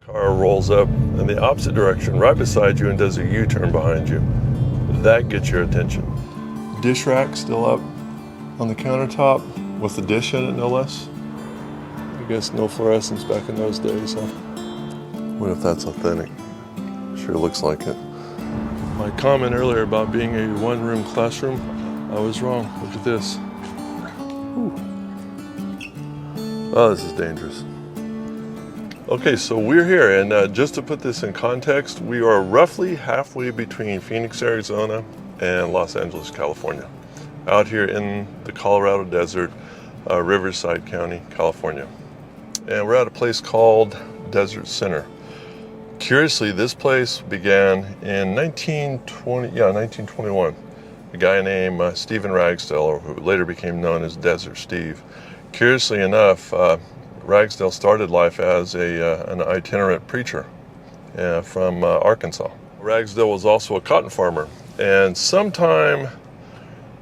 Car rolls up in the opposite direction right beside you and does a U-turn behind you. That gets your attention. Dish rack still up on the countertop with the dish in it, no less. I guess no fluorescence back in those days, huh? What if that's authentic? Sure looks like it. My comment earlier about being a one-room classroom, I was wrong. Look at this. Ooh. Oh, this is dangerous. Okay, so we're here, and just to put this in context, we are roughly halfway between Phoenix, Arizona and Los Angeles, California. Out here in the Colorado Desert, Riverside County, California. And we're at a place called Desert Center. Curiously, this place began in 1921. A guy named Stephen Ragsdale, who later became known as Desert Steve. Curiously enough, Ragsdale started life as an itinerant preacher from Arkansas. Ragsdale was also a cotton farmer, and sometime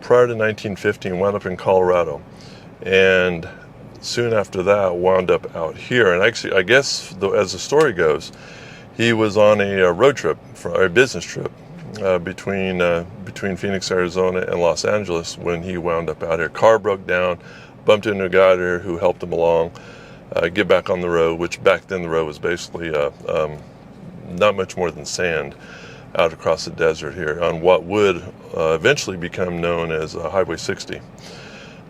prior to 1915 wound up in Colorado, and soon after that wound up out here. And actually, I guess as the story goes, he was on a road trip, a business trip between Phoenix, Arizona and Los Angeles when he wound up out here. Car broke down, bumped into a guy there who helped him along. Get back on the road, which back then the road was basically not much more than sand out across the desert here on what would eventually become known as Highway 60.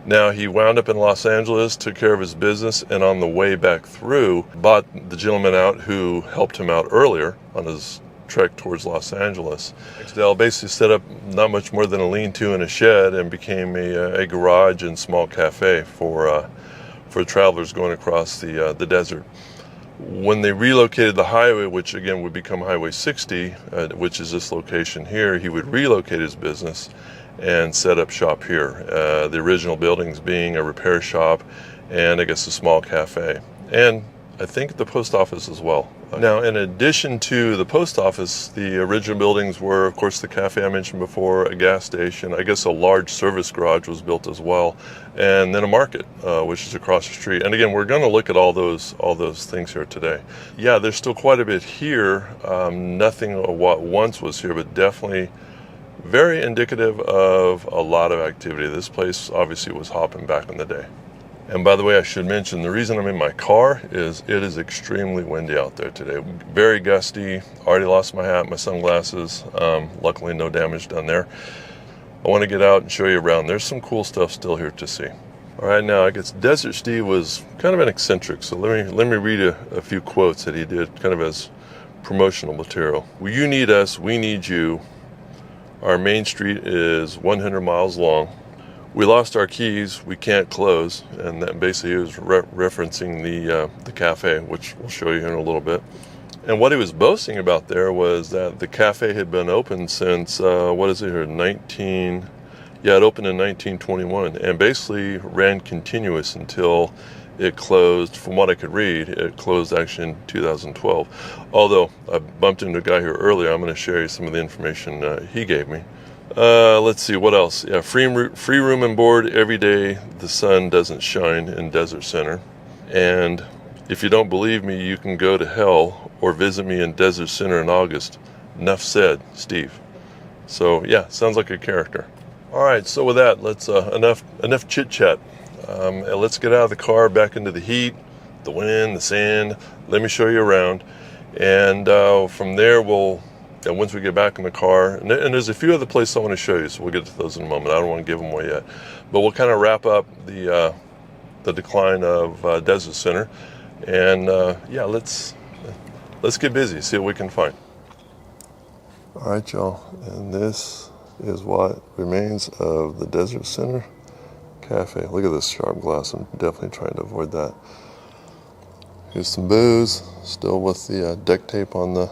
Now he wound up in Los Angeles, took care of his business, and on the way back through, bought the gentleman out who helped him out earlier on his trek towards Los Angeles. Ragsdale basically set up not much more than a lean-to and a shed and became a garage and small cafe for travelers going across the desert. When they relocated the highway, which again would become Highway 60, which is this location here, he would relocate his business and set up shop here. The original buildings being a repair shop and I guess a small cafe. And I think the post office as well. Now, in addition to the post office, the original buildings were, of course, the cafe I mentioned before, a gas station, I guess a large service garage was built as well, and then a market, which is across the street. And again, we're going to look at all those things here today. Yeah, there's still quite a bit here. Nothing of what once was here, but definitely very indicative of a lot of activity. This place obviously was hopping back in the day. And by the way, I should mention, the reason I'm in my car is it is extremely windy out there today. Very gusty. Already lost my hat, my sunglasses. Luckily, no damage done there. I want to get out and show you around. There's some cool stuff still here to see. All right, now I guess Desert Steve was kind of an eccentric, so let me read a few quotes that he did kind of as promotional material. Well, you need us, we need you. Our main street is 100 miles long. We lost our keys, we can't close, and that basically he was referencing the cafe, which we'll show you here in a little bit. And what he was boasting about there was that the cafe had been open since, it opened in 1921, and basically ran continuous until it closed. From what I could read, it closed actually in 2012. Although I bumped into a guy here earlier, I'm going to share you some of the information he gave me. Let's see, what else? Yeah, free room and board every day the sun doesn't shine in Desert Center. And if you don't believe me, you can go to hell or visit me in Desert Center in August. Enough said, Steve. So yeah, sounds like a character. All right, so with that, let's enough chit chat. Let's get out of the car, back into the heat, the wind, the sand. Let me show you around, and from there once we get back in the car, and there's a few other places I want to show you, so we'll get to those in a moment. I don't want to give them away yet, but we'll kind of wrap up the decline of Desert Center, and yeah, let's get busy, see what we can find. All right, y'all, and this is what remains of the Desert Center Cafe. Look at this sharp glass. I'm definitely trying to avoid that. Here's some booze, still with the duct tape on the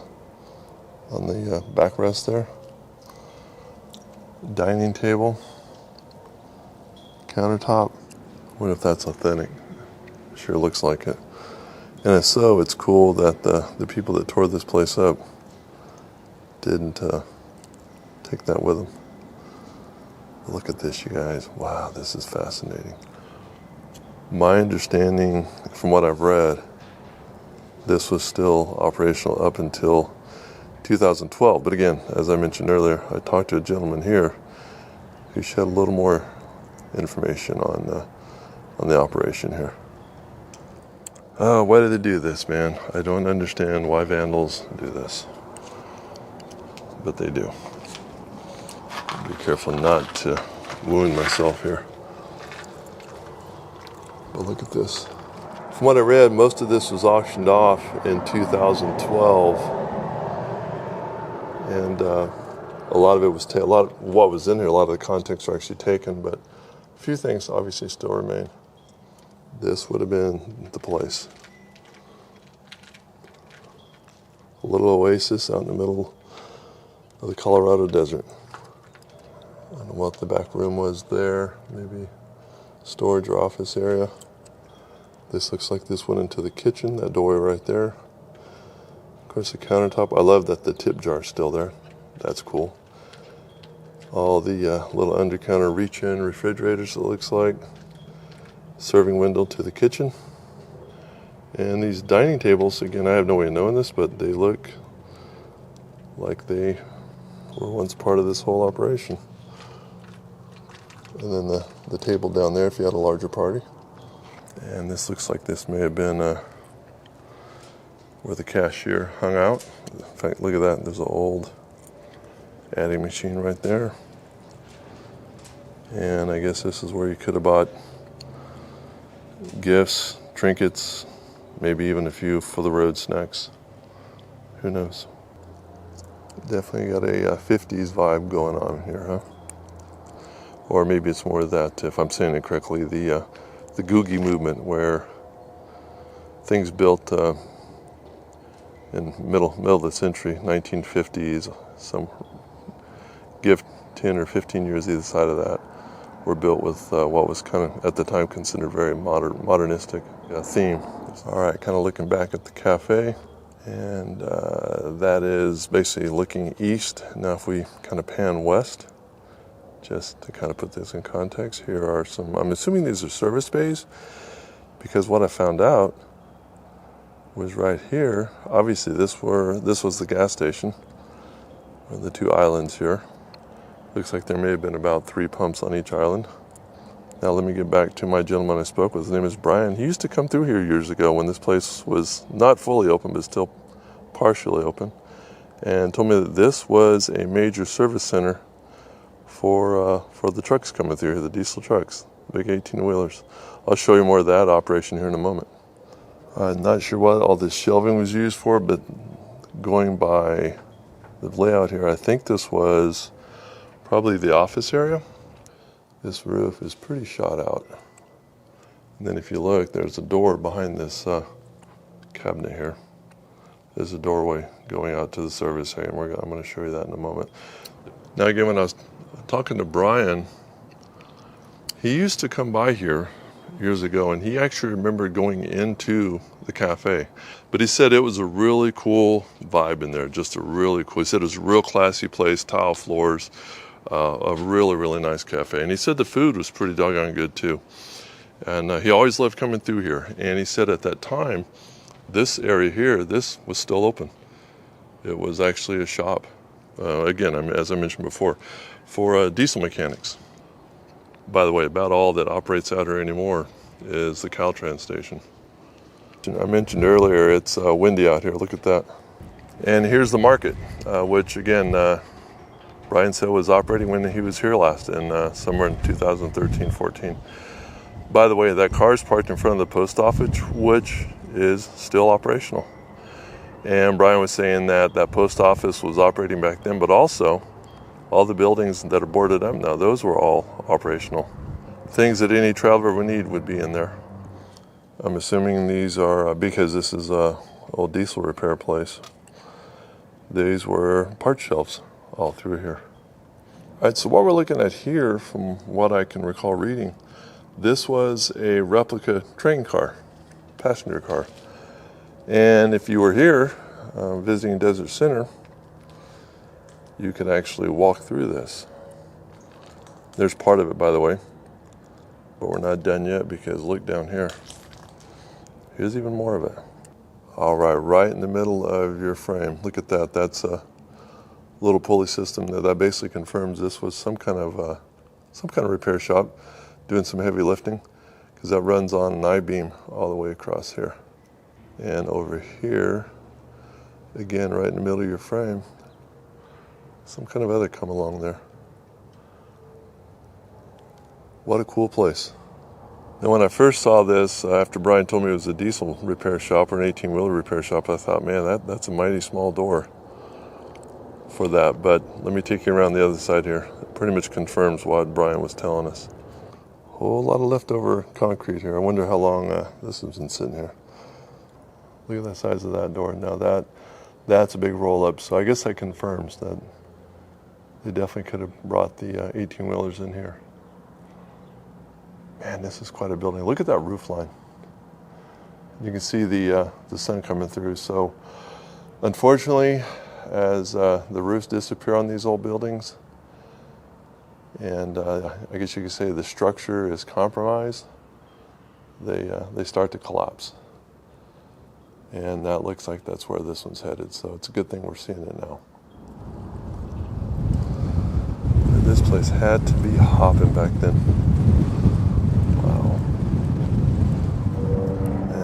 backrest there. Dining table, countertop. What if that's authentic? Sure looks like it. And if so, it's cool that the people that tore this place up didn't take that with them. Look at this, you guys. Wow, this is fascinating. My understanding, from what I've read, This was still operational up until 2012. But again, as I mentioned earlier, I talked to a gentleman here who shed a little more information on the operation here. Why do they do this, man? I don't understand why vandals do this, but they do. Be careful not to wound myself here. But look at this. From what I read, most of this was auctioned off in 2012, and a lot of it was a lot of what was in here. A lot of the contents are actually taken, but a few things obviously still remain. This would have been the place. A little oasis out in the middle of the Colorado desert. I don't know what the back room was there. Maybe storage or office area. This looks like this went into the kitchen, that doorway right there. Of course, the countertop. I love that the tip jar is still there. That's cool. All the little under-counter reach-in refrigerators, it looks like. Serving window to the kitchen. And these dining tables, again, I have no way of knowing this, but they look like they were once part of this whole operation. And then the table down there if you had a larger party. And this looks like this may have been where the cashier hung out. In fact, look at that. There's an old adding machine right there. And I guess this is where you could have bought gifts, trinkets, maybe even a few for the road snacks. Who knows? Definitely got a 50s vibe going on here, huh? Or maybe it's more of that, if I'm saying it correctly, the Googie movement, where things built in middle of the century, 1950s, some give 10 or 15 years either side of that, were built with what was kind of at the time considered very modernistic theme. All right, kind of looking back at the cafe, and that is basically looking east. Now if we kind of pan west, just to kind of put this in context, here are some, I'm assuming these are service bays, because what I found out was right here, obviously this was the gas station, or the two islands here. Looks like there may have been about 3 pumps on each island. Now let me get back to my gentleman I spoke with. His name is Brian. He used to come through here years ago when this place was not fully open, but still partially open, and told me that this was a major service center for the trucks coming through here, the diesel trucks, big 18-wheelers. I'll show you more of that operation here in a moment. I'm not sure what all this shelving was used for, but going by the layout here, I think this was probably the office area. This roof is pretty shot out. And then if you look, there's a door behind this cabinet here. There's a doorway going out to the service area, and I'm going to show you that in a moment. Now again, when I was talking to Brian, he used to come by here years ago, and he actually remembered going into the cafe. But he said it was a really cool vibe in there, just a really cool, he said it was a real classy place, tile floors, a really, really nice cafe. And he said the food was pretty doggone good too. And he always loved coming through here. And he said at that time, this area here, this was still open. It was actually a shop. Again, as I mentioned before, for diesel mechanics. By the way, about all that operates out here anymore is the Caltrans station. I mentioned earlier, it's windy out here. Look at that. And here's the market, which again, Brian said was operating when he was here last, in somewhere in 2013-14. By the way, that car is parked in front of the post office, which is still operational. And Brian was saying that that post office was operating back then, but also all the buildings that are boarded up now, those were all operational. Things that any traveler would need would be in there. I'm assuming these are, because this is a old diesel repair place, these were part shelves all through here. All right, so what we're looking at here, from what I can recall reading, this was a replica train car, passenger car. And if you were here visiting Desert Center, you could actually walk through this. There's part of it, by the way, but we're not done yet, because look down here. Here's even more of it. All right in the middle of your frame. Look at that. That's a little pulley system that basically confirms this was some kind of repair shop doing some heavy lifting, because that runs on an I-beam all the way across here. And over here, again, right in the middle of your frame, some kind of other come along there. What a cool place. And when I first saw this, after Brian told me it was a diesel repair shop or an 18-wheeler repair shop, I thought, man, that's a mighty small door for that. But let me take you around the other side here. It pretty much confirms what Brian was telling us. Whole lot of leftover concrete here. I wonder how long this has been sitting here. Look at the size of that door. Now that's a big roll-up. So I guess that confirms that they definitely could have brought the 18-wheelers in here. Man, this is quite a building. Look at that roof line. You can see the sun coming through. So unfortunately, as the roofs disappear on these old buildings, and I guess you could say the structure is compromised, they start to collapse. And that looks like that's where this one's headed. So it's a good thing we're seeing it now. And this place had to be hopping back then. Wow.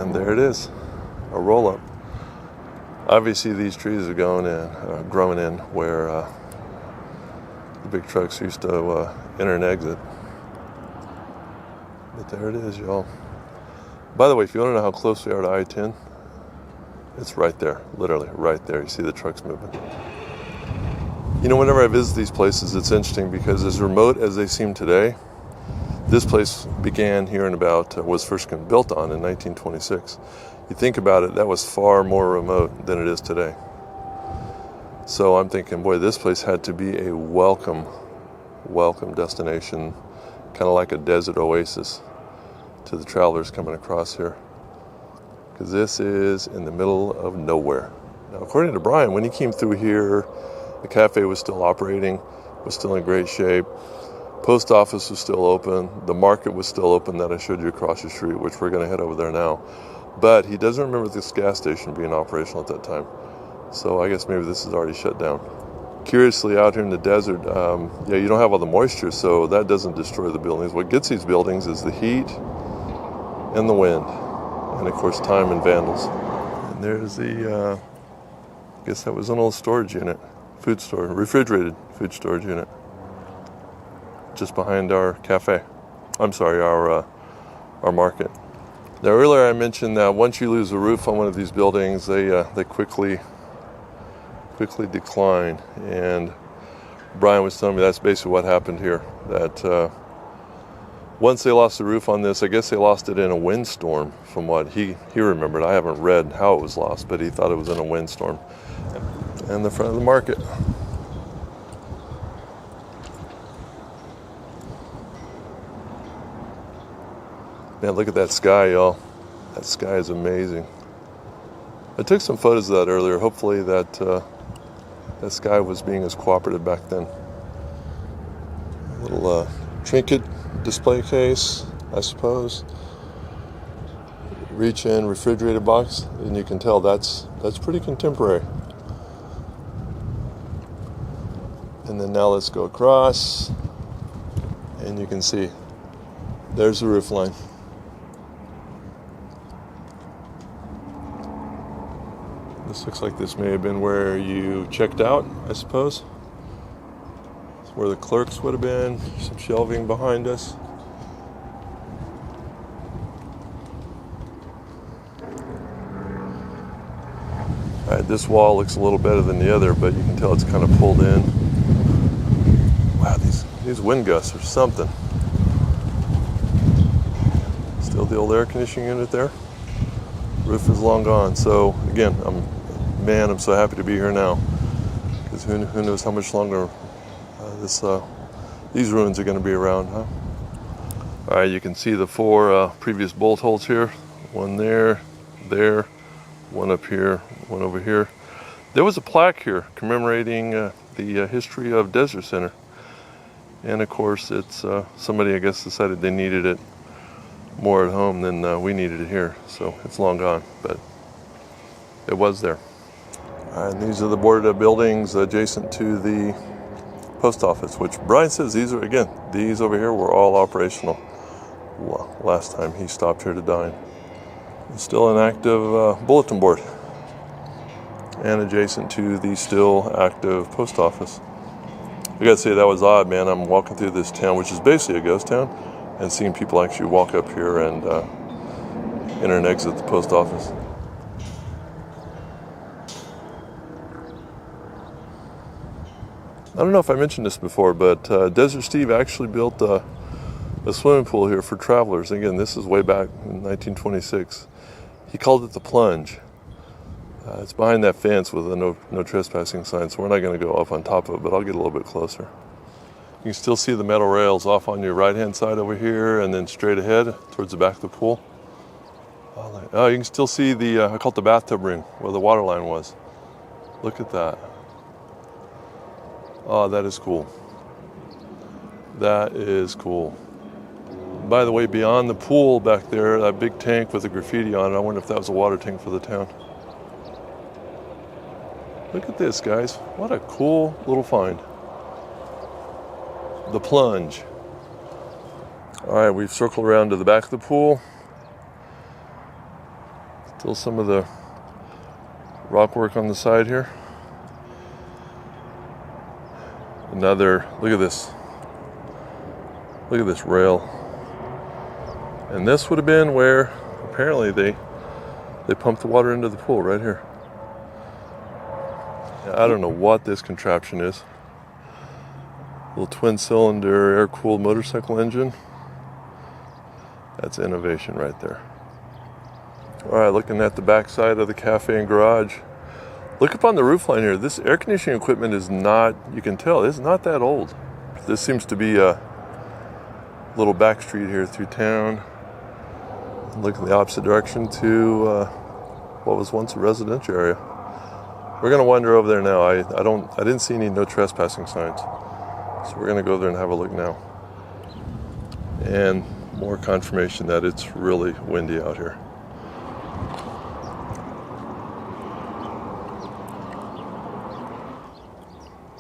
And there it is, a roll-up. Obviously these trees are growing in where the big trucks used to enter and exit. But there it is, y'all. By the way, if you want to know how close we are to I-10, it's right there, literally right there. You see the trucks moving. You know, whenever I visit these places, it's interesting because as remote as they seem today, this place began here in was first built on in 1926. You think about it, that was far more remote than it is today. So I'm thinking, boy, this place had to be a welcome destination, kind of like a desert oasis to the travelers coming across here. Because this is in the middle of nowhere. Now, according to Brian, when he came through here, the cafe was still operating, was still in great shape. Post office was still open. The market was still open that I showed you across the street, which we're going to head over there now. But he doesn't remember this gas station being operational at that time. So I guess maybe this is already shut down. Curiously, out here in the desert, you don't have all the moisture, so that doesn't destroy the buildings. What gets these buildings is the heat and the wind. And of course, time and vandals. And there's I guess that was an old storage unit, refrigerated food storage unit, just behind our cafe. I'm sorry, our market. Now earlier I mentioned that once you lose the roof on one of these buildings, they quickly decline. And Brian was telling me that's basically what happened here. That once they lost the roof on this, I guess they lost it in a windstorm from what he remembered. I haven't read how it was lost, but he thought it was in a windstorm. And the front of the market. Man, look at that sky, y'all. That sky is amazing. I took some photos of that earlier. Hopefully that sky was being as cooperative back then. A little trinket display case, I suppose. Reach in refrigerator box, and you can tell that's pretty contemporary. And then now let's go across, and you can see there's the roof line. This looks like this may have been where you checked out, I suppose. It's where the clerks would have been. Some shelving behind us. All right, this wall looks a little better than the other, but you can tell it's kind of pulled in. Wow, these wind gusts or something. Still the old air conditioning unit there. Roof is long gone. So again, I'm so happy to be here now, because who knows how much longer these ruins are going to be around, huh? All right, you can see the 4 previous bolt holes here. One there, one up here, one over here. There was a plaque here commemorating the history of Desert Center. And of course, it's somebody, I guess, decided they needed it more at home than we needed it here. So it's long gone. But it was there. And these are the boarded up buildings adjacent to the post office, which Brian says these over here were all operational last time he stopped here to dine. It's still an active bulletin board and adjacent to the still active post office. I gotta say, that was odd, man. I'm walking through this town, which is basically a ghost town, and seeing people actually walk up here and enter and exit the post office. I don't know if I mentioned this before, but Desert Steve actually built a swimming pool here for travelers. Again, this is way back in 1926. He called it the Plunge. It's behind that fence with a no trespassing sign, so we're not going to go up on top of it, but I'll get a little bit closer. You can still see the metal rails off on your right-hand side over here, and then straight ahead towards the back of the pool. Oh, you can still see the, I call it the bathtub ring, where the water line was. Look at that. Oh, that is cool. That is cool. By the way, beyond the pool back there, that big tank with the graffiti on it, I wonder if that was a water tank for the town. Look at this, guys. What a cool little find. The Plunge. All right, we've circled around to the back of the pool. Still some of the rock work on the side here. Another, look at this. Look at this rail. And this would have been where apparently they pumped the water into the pool right here. I don't know what this contraption is. Little twin cylinder air-cooled motorcycle engine. That's innovation right there. All right, looking at the back side of the cafe and garage. Look up on the roof line here. This air conditioning equipment is not, you can tell, it's not that old. This seems to be a little back street here through town. Look in the opposite direction to what was once a residential area. We're gonna wander over there now. I didn't see any no trespassing signs. So we're gonna go there and have a look now. And more confirmation that it's really windy out here.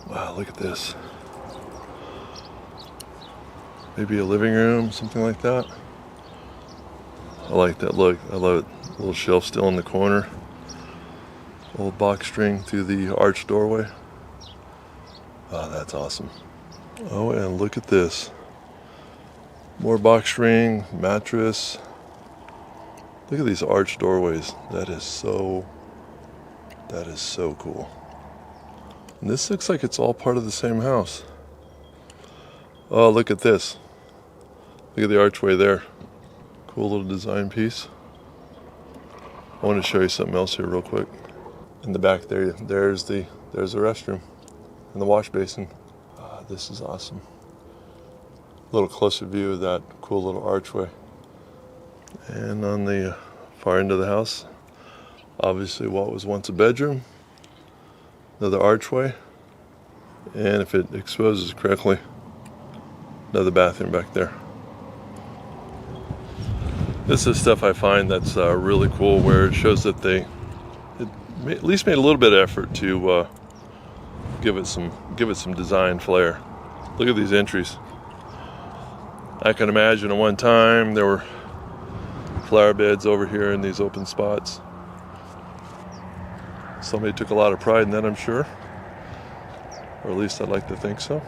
Wow, look at this. Maybe a living room, something like that. I like that look. I love it. A little shelf still in the corner. Old box string through the arched doorway. Oh, that's awesome. Oh, and look at this. More box string, mattress. Look at these arched doorways. That is so cool. And this looks like it's all part of the same house. Oh, look at this. Look at the archway there. Cool little design piece. I want to show you something else here real quick. In the back there, there's the restroom and the wash basin. This is awesome. A little closer view of that cool little archway. And on the far end of the house, obviously what was once a bedroom. Another archway. And if it exposes correctly, another bathroom back there. This is stuff I find that's really cool, where it shows that they at least made a little bit of effort to give it some design flair. Look at these entries. I can imagine at one time there were flower beds over here in these open spots. Somebody took a lot of pride in that, I'm sure. Or at least I'd like to think so.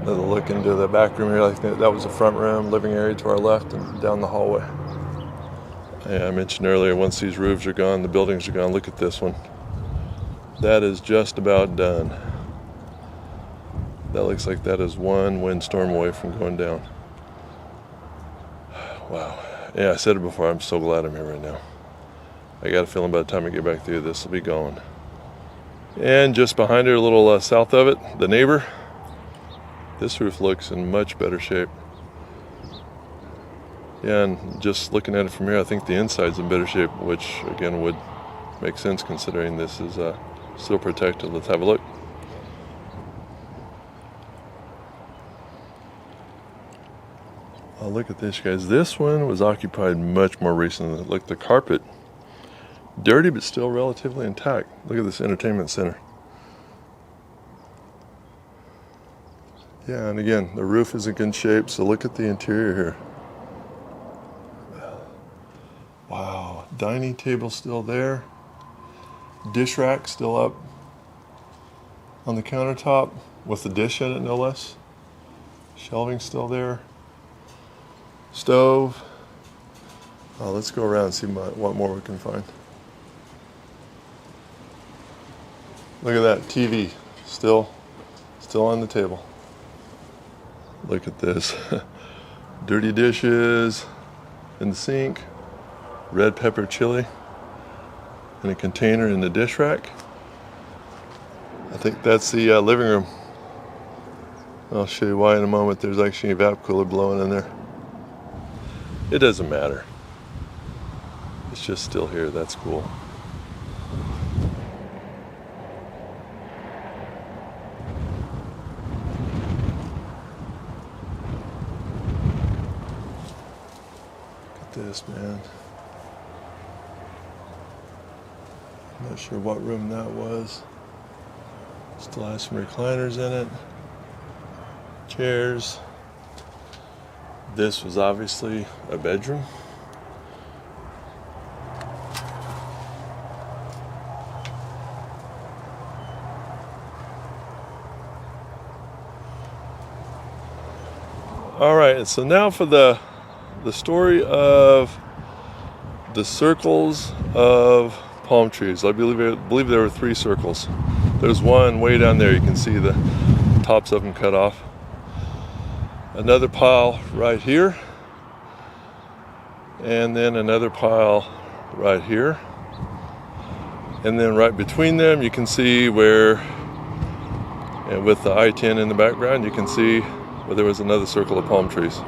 Another look into the back room here. I think that was the front room, living area to our left, and down the hallway. Yeah, I mentioned earlier, once these roofs are gone, the buildings are gone. Look at this one. That is just about done. That looks like that is one windstorm away from going down. Wow. Yeah, I said it before, I'm so glad I'm here right now. I got a feeling by the time I get back through, this will be gone. And just behind her, a little south of it, the neighbor. This roof looks in much better shape. Yeah, and just looking at it from here, I think the inside's in better shape, which again would make sense considering this is still protected. Let's have a look. Oh, look at this, guys. This one was occupied much more recently. Look, the carpet Dirty, but still relatively intact. Look at this entertainment center. Yeah, and again, the roof is in good shape, so look at the interior here. Wow, dining table still there. Dish rack still up on the countertop with the dish in it, no less. Shelving still there. Stove. Oh, let's go around and see what more we can find. Look at that TV, still on the table. Look at this. Dirty dishes in the sink. Red pepper chili in a container in the dish rack. I think that's the living room. I'll show you why in a moment. There's actually a evap cooler blowing in there. It doesn't matter. It's just still here. That's cool. Look at this, man. I'm not sure what room that was. Still has some recliners in it. Chairs. This was obviously a bedroom. All right, so now for the story of the circles of palm trees. I believe there were 3 circles. There's one way down there. You can see the tops of them cut off. Another pile right here. And then another pile right here. And then right between them, you can see where, and with the I-10 in the background, you can see where there was another circle of palm trees.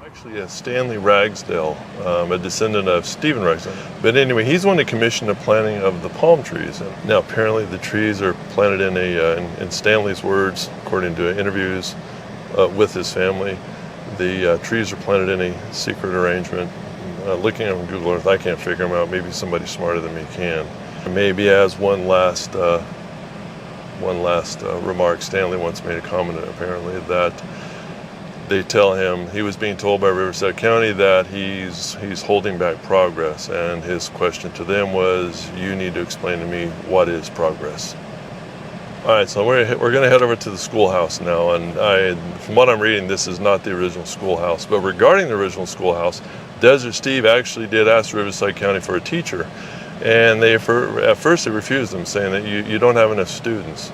Actually, Stanley Ragsdale, a descendant of Stephen Ragsdale. But anyway, he's the one that commissioned the planting of the palm trees. And now, apparently, the trees are planted in Stanley's words, according to interviews with his family. The trees are planted in a secret arrangement. Looking on Google Earth, I can't figure them out. Maybe somebody smarter than me can. Maybe as one last remark, Stanley once made a comment, apparently, that they tell him, he was being told by Riverside County that he's holding back progress, and his question to them was, you need to explain to me what is progress. All right, so we're going to head over to the schoolhouse now, and from what I'm reading, this is not the original schoolhouse, but regarding the original schoolhouse, Desert Steve actually did ask Riverside County for a teacher, and at first they refused him, saying that you don't have enough students.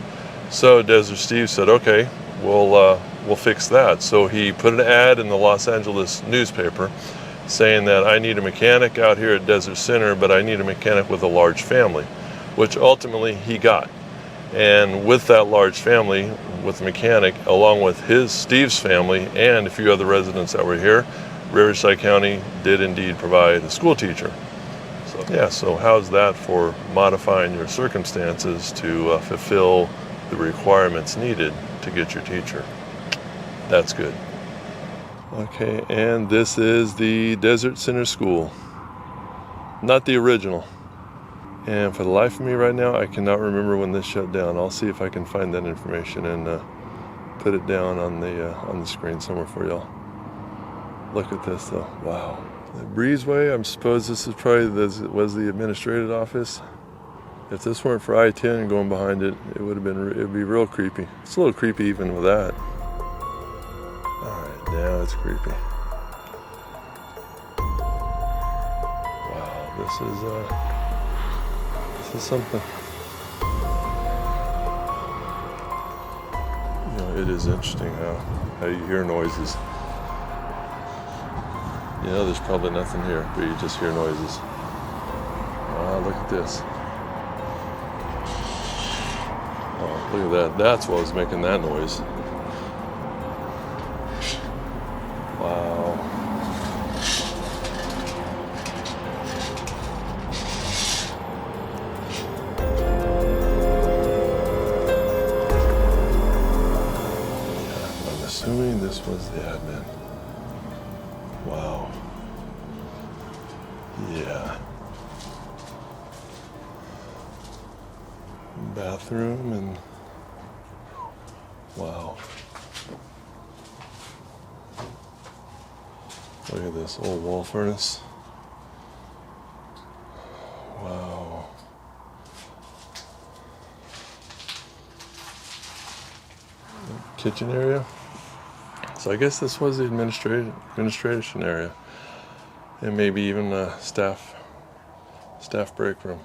So Desert Steve said, okay, we'll fix that. So he put an ad in the Los Angeles newspaper saying that I need a mechanic out here at Desert Center, but I need a mechanic with a large family, which ultimately he got. And with that large family, with the mechanic, along with Steve's family and a few other residents that were here, Riverside County did indeed provide a school teacher. So yeah, so how's that for modifying your circumstances to fulfill the requirements needed to get your teacher? That's good. Okay, and this is the Desert Center School. Not the original. And for the life of me right now, I cannot remember when this shut down. I'll see if I can find that information and put it down on the screen somewhere for y'all. Look at this though. Wow. The breezeway, I suppose this is probably was the administrative office. If this weren't for I-10 and going behind it, it'd be real creepy. It's a little creepy even with that. All right, now it's creepy. Wow, this is something. You know, it is interesting how you hear noises. You know, there's probably nothing here, but you just hear noises. Wow, look at this. Oh, look at that. That's what was making that noise. Wow. I'm assuming this was the admin. Wow. bathroom, and wow. Look at this old wall furnace. Wow. Kitchen area. So I guess this was the administration area, and maybe even a staff break room.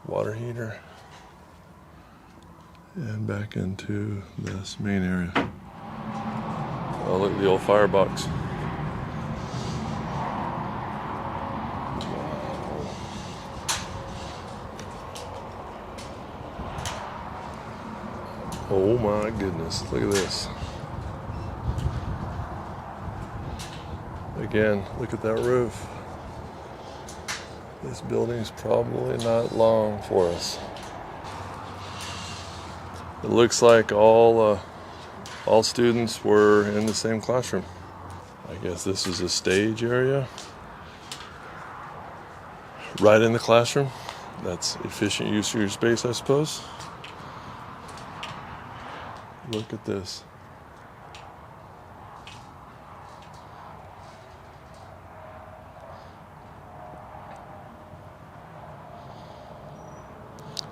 Water heater, and back into this main area. Oh, look at the old firebox. Oh my goodness, look at this. Again, look at that roof. This building's probably not long for us. It looks like all students were in the same classroom. I guess this is a stage area. Right in the classroom. That's efficient use of your space, I suppose. Look at this.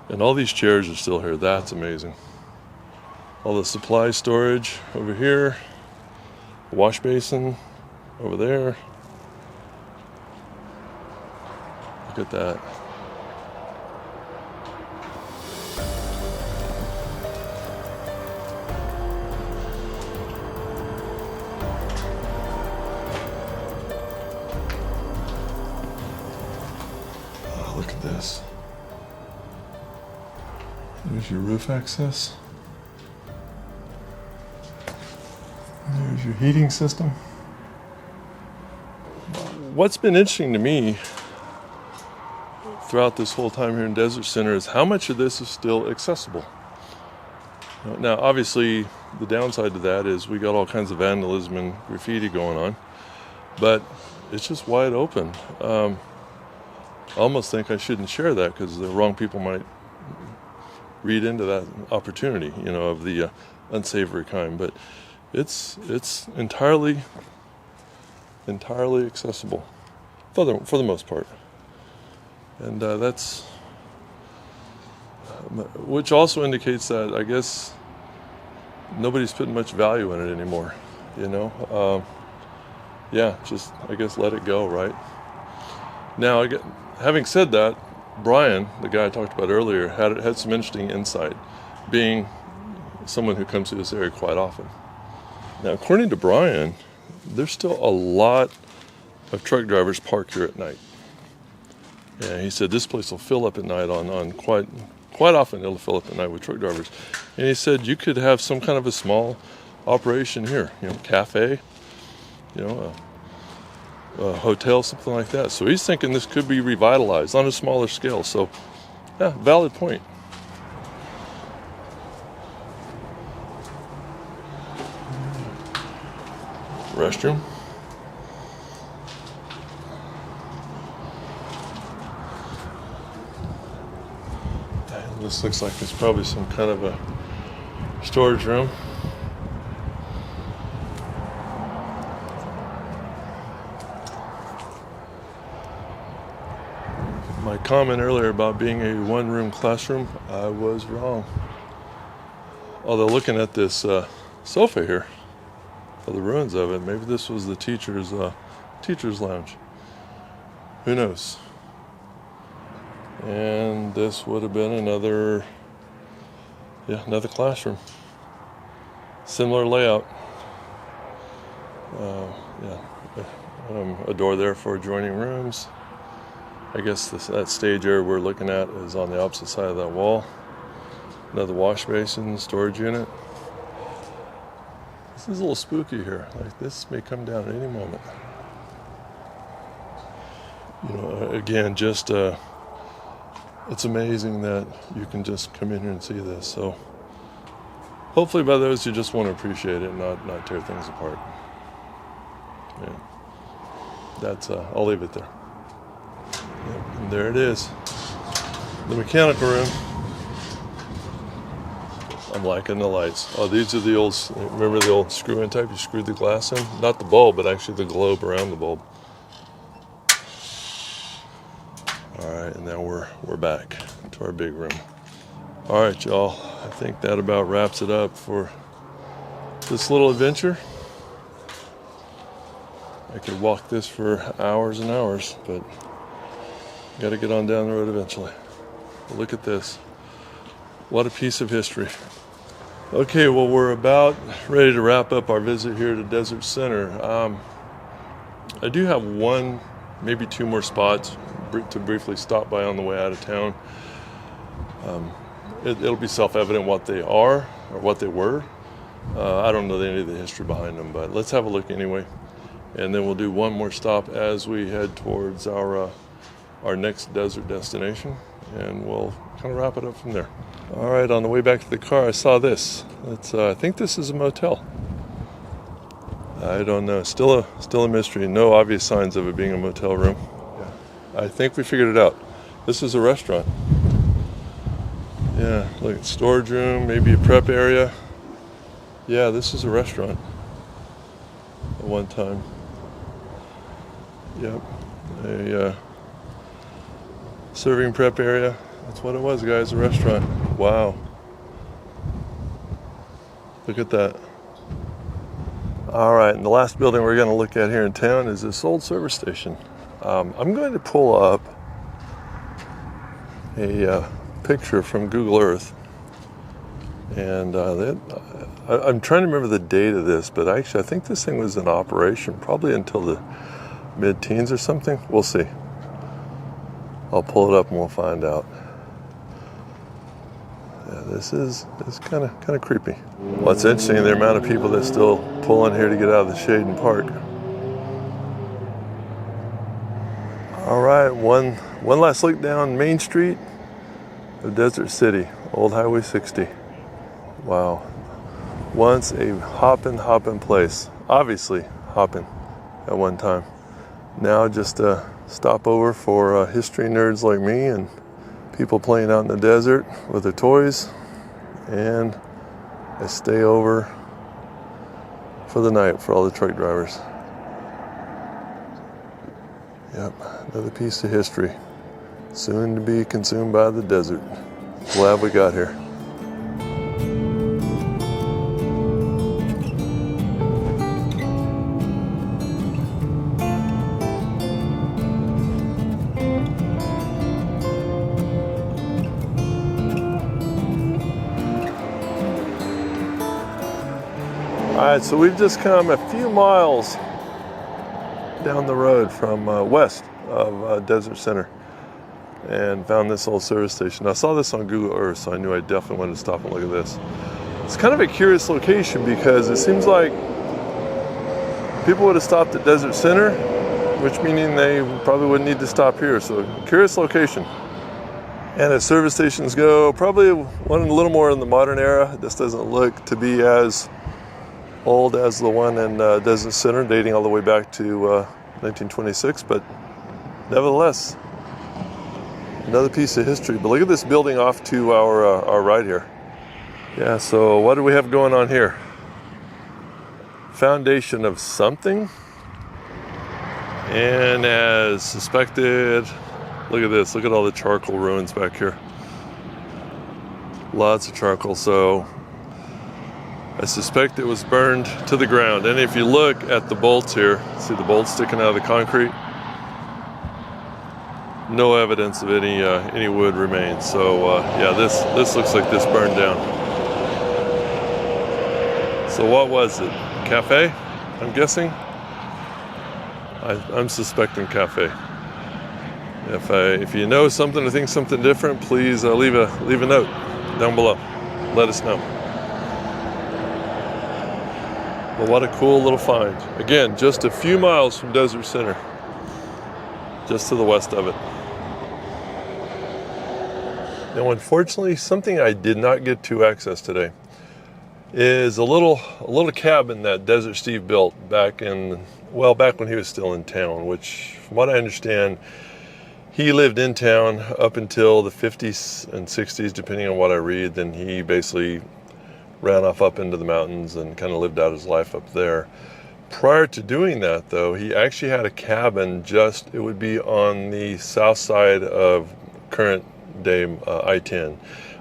And all these chairs are still here. That's amazing. All the supply storage over here. Wash basin over there. Look at that. Oh, look at this. There's your roof access. There's your heating system. What's been interesting to me throughout this whole time here in Desert Center is how much of this is still accessible. Now, obviously, the downside to that is we got all kinds of vandalism and graffiti going on, but it's just wide open. I almost think I shouldn't share that because the wrong people might read into that opportunity, of the unsavory kind. But it's entirely accessible for the most part, and that's which also indicates that I guess nobody's putting much value in it anymore. Just I guess let it go, right? Now, having said that, Brian, the guy I talked about earlier, had some interesting insight, being someone who comes to this area quite often. Now, according to Brian, there's still a lot of truck drivers park here at night. And he said this place will fill up at night on quite often. It'll fill up at night with truck drivers. And he said you could have some kind of a small operation here, cafe, a hotel, something like that. So he's thinking this could be revitalized on a smaller scale. So, yeah, valid point. Restroom. This looks like it's probably some kind of a storage room. My comment earlier about being a one-room classroom, I was wrong. Although looking at this sofa here, or the ruins of it, maybe this was the teacher's lounge. Who knows? And this would have been another classroom. Similar layout. A door there for adjoining rooms. I guess that stage area we're looking at is on the opposite side of that wall. Another wash basin, storage unit. This is a little spooky here. Like this may come down at any moment. Again, just it's amazing that you can just come in here and see this. So hopefully by those you just want to appreciate it and not tear things apart. Yeah. That's I'll leave it there. And there it is. The mechanical room. I'm liking the lights. Oh, these are the old, remember the old screw-in type? You screwed the glass in? Not the bulb, but actually the globe around the bulb. All right, and now we're back to our big room. All right, y'all. I think that about wraps it up for this little adventure. I could walk this for hours and hours, but got to get on down the road eventually. But look at this. What a piece of history. Okay, well, we're about ready to wrap up our visit here to Desert Center. I do have one, maybe two more spots to briefly stop by on the way out of town. It'll be self-evident what they are or what they were. I don't know any of the history behind them, but let's have a look anyway. And then we'll do one more stop as we head towards our next desert destination, and we'll kind of wrap it up from there. All right, on the way back to the car, I saw this. I think this is a motel. I don't know. Still a mystery. No obvious signs of it being a motel room. Yeah. I think we figured it out. This is a restaurant. Yeah, look, storage room, maybe a prep area. Yeah, this is a restaurant at one time. Yep, a serving prep area. That's what it was, guys, a restaurant. Wow. Look at that. All right, and the last building we're going to look at here in town is this old service station. I'm going to pull up a picture from Google Earth, and I'm trying to remember the date of this, but actually I think this thing was in operation probably until the mid-teens or something. We'll see. I'll pull it up and we'll find out. Yeah, this is kind of creepy. What's interesting, the amount of people that still pull in here to get out of the shade and park. All right, one last look down Main Street of Desert City, Old Highway 60. Wow. Once a hoppin' place. Obviously hoppin' at one time. Now just a stopover for history nerds like me and people playing out in the desert with their toys, and a stay over for the night for all the truck drivers. Yep, another piece of history, soon to be consumed by the desert. Glad we got here. All right, so we've just come a few miles down the road from west of Desert Center and found this old service station. I saw this on Google Earth, so I knew I definitely wanted to stop and look at this. It's kind of a curious location because it seems like people would have stopped at Desert Center, which meaning they probably wouldn't need to stop here. So curious location. And as service stations go, probably one a little more in the modern era. This doesn't look to be as old as the one in Desert Center, dating all the way back to 1926, but nevertheless, another piece of history. But look at this building off to our right here. Yeah, so what do we have going on here? Foundation of something. And as suspected, look at this. Look at all the charcoal ruins back here. Lots of charcoal. So I suspect it was burned to the ground. And if you look at the bolts here, see the bolts sticking out of the concrete? No evidence of any wood remains. So yeah, this looks like this burned down. So what was it? Cafe? I'm guessing. I'm suspecting cafe. If you know something or think something different, please leave a note down below. Let us know. But what a cool little find. Again, just a few miles from Desert Center, just to the west of it. Now, unfortunately, something I did not get to access today is a little cabin that Desert Steve built back when he was still in town, which, from what I understand, he lived in town up until the 50s and 60s, depending on what I read. Then he basically ran off up into the mountains and kind of lived out his life up there. Prior to doing that, though, he actually had a cabin it would be on the south side of current day I-10.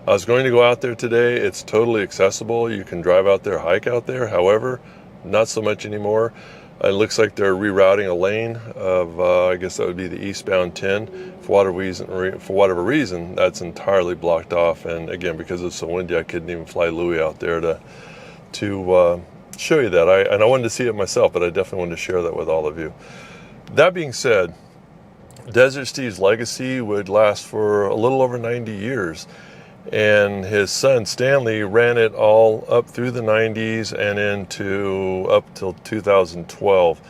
I was going to go out there today. It's totally accessible. You can drive out there, hike out there. However, not so much anymore. It looks like they're rerouting a lane of, I guess that would be the eastbound 10. For whatever reason, that's entirely blocked off. And again, because it's so windy, I couldn't even fly Louie out there to show you that. And I wanted to see it myself, but I definitely wanted to share that with all of you. That being said, Desert Steve's legacy would last for a little over 90 years. And his son Stanley ran it all up through the 90s and up till 2012.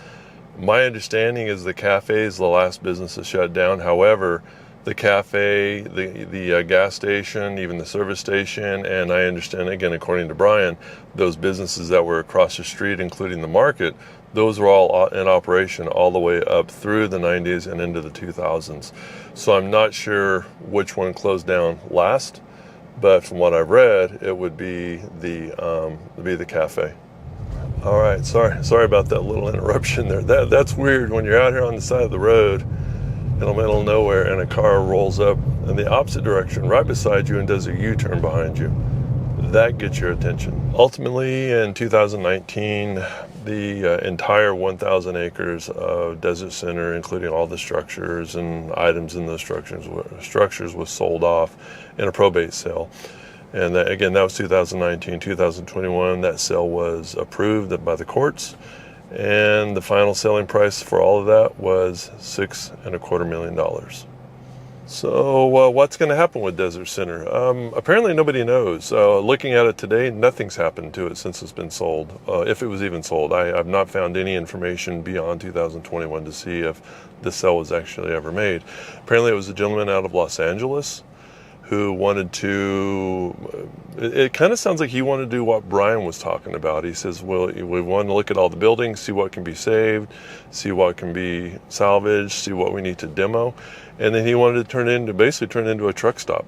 My understanding is the cafe is the last business to shut down. However, the cafe, the gas station, even the service station, and I understand, again, according to Brian, those businesses that were across the street, including the market, those were all in operation all the way up through the 90s and into the 2000s. So I'm not sure which one closed down last, but from what I've read, it would be the cafe. All right, sorry about that little interruption there. That's weird when you're out here on the side of the road in the middle of nowhere and a car rolls up in the opposite direction right beside you and does a U-turn behind you. That gets your attention. Ultimately, in 2019, the entire 1,000 acres of Desert Center, including all the structures and items in those structures was sold off in a probate sale. And that was 2019. 2021, that sale was approved by the courts. And the final selling price for all of that was $6.25 million. So what's going to happen with Desert Center? Apparently nobody knows. Looking at it today, nothing's happened to it since it's been sold, if it was even sold. I've not found any information beyond 2021 to see if the sale was actually ever made. Apparently it was a gentleman out of Los Angeles who wanted to, it kind of sounds like he wanted to do what Brian was talking about. He says, well, we want to look at all the buildings, see what can be saved, see what can be salvaged, see what we need to demo. And then he wanted to basically turn it into a truck stop.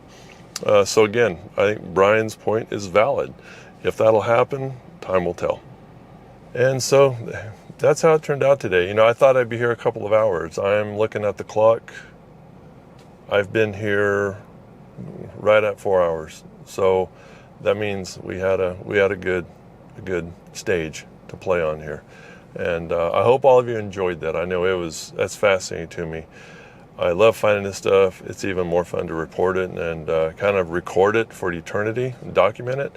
So again, I think Brian's point is valid. If that'll happen, time will tell. And so that's how it turned out today. I thought I'd be here a couple of hours. I'm looking at the clock. I've been here right at 4 hours. So that means we had a good stage to play on here. And I hope all of you enjoyed that. I know that's fascinating to me. I love finding this stuff. It's even more fun to report it and kind of record it for eternity and document it.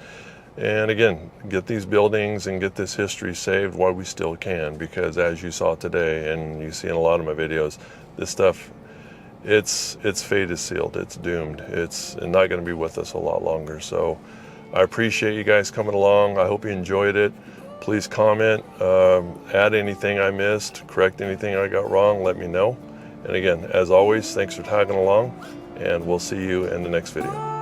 And again, get these buildings and get this history saved while we still can, because as you saw today and you see in a lot of my videos, this stuff, its fate is sealed. It's doomed. It's not going to be with us a lot longer. So I appreciate you guys coming along. I hope you enjoyed it. Please comment, add anything I missed, correct anything I got wrong, let me know. And again, as always, thanks for tagging along, and we'll see you in the next video.